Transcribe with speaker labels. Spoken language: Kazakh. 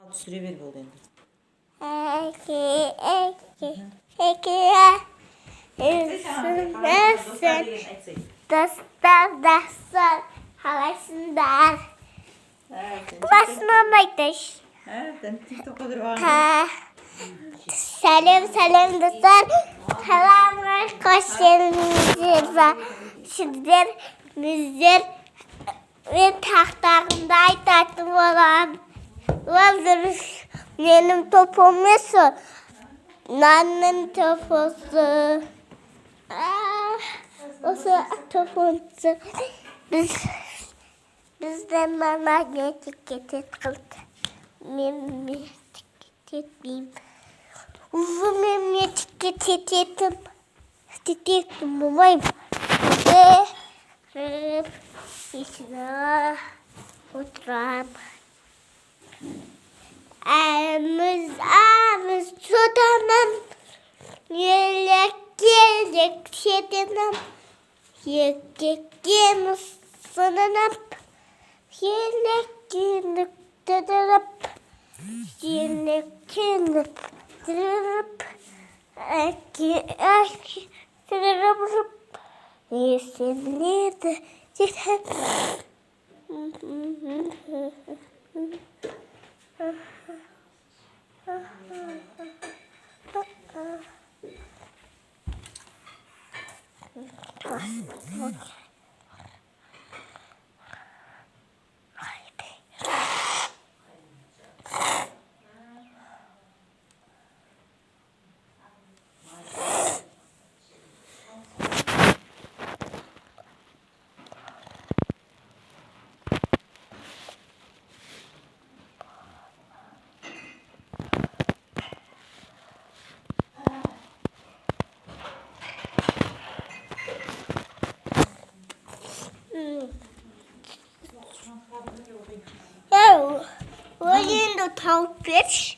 Speaker 1: Түсіре бер болды енді.
Speaker 2: Достар, қалайсыңдар? Басынан айтайш. Сәлем достар. Қаламға қош келдіңіздер. Сіздер біздер мен тақтағымда айтатын болам. Ол дұрыс менің топым емес, нанның топысы. Осы топымсы бізден магнетикет қылды. Мен етпеймін. Ұзы мен ететім болмайым. Есіні отырам. Әміз сұданам. Елек шетінім. Екекен ұсынынып. Елеккеніп түдіріп. Елеккеніп түдіріп. Әке түдіріп. Есенледі жетіп. Oyunda tavuk piş.